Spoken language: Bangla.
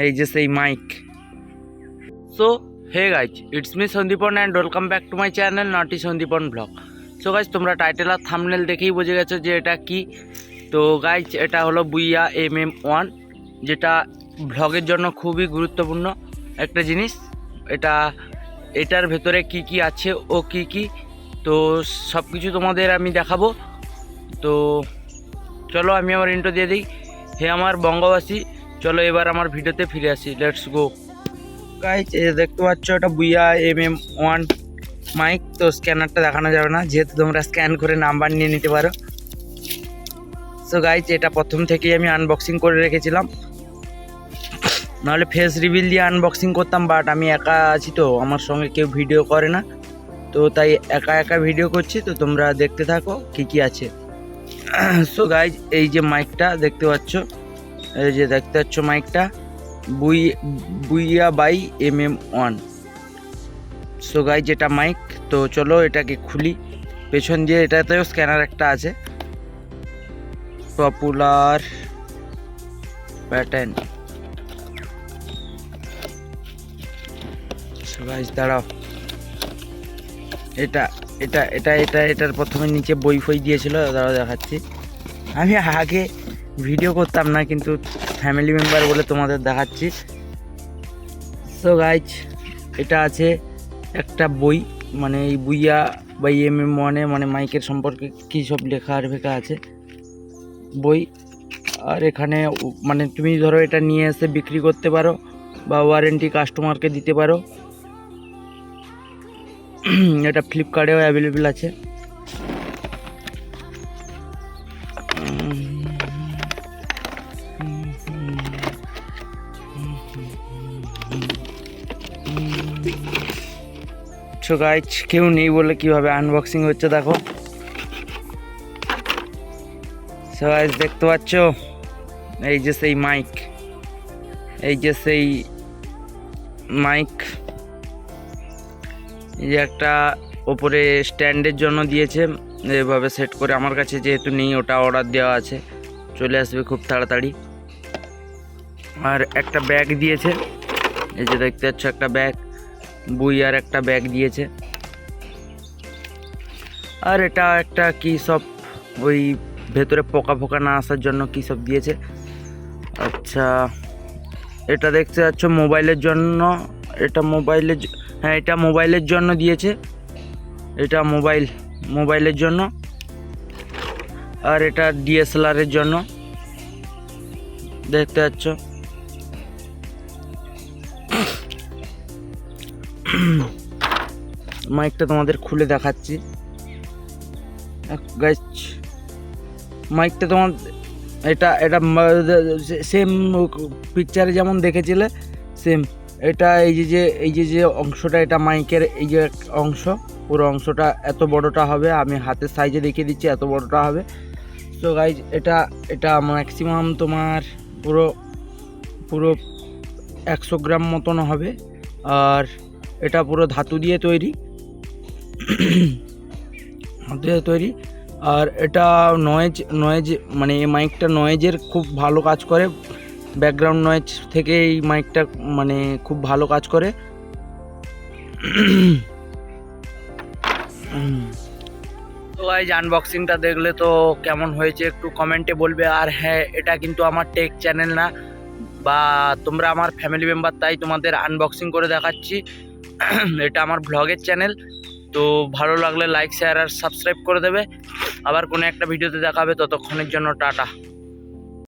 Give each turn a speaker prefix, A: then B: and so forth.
A: এই যে সেই mic. So hey guys, it's me Sandipan and welcome back to my channel naughty Sandipan vlog. So guys, তোমরা টাইটেল আর থাম্বনেল দেখেই বুঝে গেছো যে এটা কি। তো গাইজ, এটা হলো বুইয়া mm1, যেটা ব্লগের জন্য খুবই গুরুত্বপূর্ণ একটা জিনিস। এটার ভেতরে কি কি আছে ও কি তো সব কিছু তোমাদের আমি দেখাবো। তো চলো আমি আমার ইন্ট্রো দিয়ে দিই। হে আমার বঙ্গবাসী, চলো এবার আমার ভিডিওতে ফিরে আসি, লেটস গো। গাইজ, দেখতে পাচ্ছ এটা বুইয়া mm1 মাইক। তো স্ক্যানারটা দেখানো যাবে না, যেহেতু তোমরা স্ক্যান করে নাম্বার নিয়ে নিতে পারো। সো গাইজ, এটা প্রথম থেকেই আমি আনবক্সিং করে রেখেছিলাম, নাহলে ফেস রিভিল দিয়ে আনবক্সিং করতাম, বাট আমি একা আছি তো আমার সঙ্গে কেউ ভিডিও করে না, তো তাই একা একা ভিডিও করছি। তো তোমরা দেখতে থাকো কি আছে। সো গাইজ, এই যে মাইকটা দেখতে পাচ্ছ, মাইকটা বুইয়া বাই mm1। সো গাইজ, এটা মাইক। তো চলো এটাকে খুলি। পেছন দিয়ে এটাতেও স্ক্যানার একটা আছে, পপুলার প্যাটার্ন। সো গাইজ দাঁড়াও, এটার প্রথমে নিচে বই ফই দিয়েছিল, দাঁড়াও দেখাচ্ছি। আমি আগে ভিডিও করতাম না, কিন্তু ফ্যামিলি মেম্বার বলে তোমাদের দেখাচ্ছি। সো গাইজ, এটা আছে একটা বই, মানে এই বুইয়া বাই mm1 মানে মাইকের সম্পর্কে কী সব লেখা আর ফেখা আছে বই। আর এখানে মানে তুমি ধরো এটা নিয়ে এসে বিক্রি করতে পারো বা ওয়ারেন্টি কাস্টমারকে দিতে পারো। এটা ফ্লিপকার্টেও অ্যাভেলেবেল আছে। সো গাইজ, কেউ নেই বলে কিভাবে আনবক্সিং হচ্ছে দেখো। সো গাইজ, দেখতে পাচ্ছ এই যে সেই মাইক, এই যে একটা ওপরে স্ট্যান্ডের জন্য দিয়েছে, এভাবে সেট করে। আমার কাছে যেহেতু নেই, ওটা অর্ডার দেওয়া আছে, চলে আসবে খুব তাড়াতাড়ি। আর একটা ব্যাগ দিয়েছে, এই যে দেখতে পাচ্ছ একটা ব্যাগ, বুইয়ার একটা ব্যাগ দিয়েছে। আর এটা একটা কি সব ওই ভেতরে পোকা ফোকা না আসার জন্য কি সব দিয়েছে। আচ্ছা, এটা দেখতে পাচ্ছ মোবাইলের জন্য, এটা মোবাইলের জন্য দিয়েছে, এটা মোবাইলের জন্য। আর এটা ডিএসএলআরের জন্য দেখতে পাচ্ছ। মাইকটা তোমাদের খুলে দেখাচ্ছি গাইস। মাইকটা তোমার এটা সেম পিকচারে যেমন দেখেছিলে সেম। এটা এই যে অংশটা, এটা মাইকের এই যে অংশ, পুরো অংশটা এত বড়টা হবে। আমি হাতের সাইজে দেখিয়ে দিচ্ছি, এত বড়টা হবে। তো গাইজ, এটা ম্যাক্সিমাম তোমার পুরো 100 গ্রাম মতন হবে। আর এটা পুরো ধাতু দিয়ে তৈরি, আর এটা নয়েজ মানে এই মাইকটা নয়েজের খুব ভালো কাজ করে। ব্যাকগ্রাউন্ড নয়েজ থেকে এই মাইকটা মানে খুব ভালো কাজ করে। তো গাইজ, আনবক্সিংটা দেখলে তো কেমন হয়েছে একটু কমেন্টে বলবে। আর হ্যাঁ, এটা কিন্তু আমার টেক চ্যানেল না বা তোমরা আমার ফ্যামিলি মেম্বার, তাই তোমাদের আনবক্সিং করে দেখাচ্ছি। এটা আমার ব্লগের চ্যানেল। তো ভালো লাগলে লাইক, শেয়ার আর সাবস্ক্রাইব করে দেবে। আবার কোনো একটা ভিডিওতে দেখাবে, ততক্ষণের জন্য টাটা।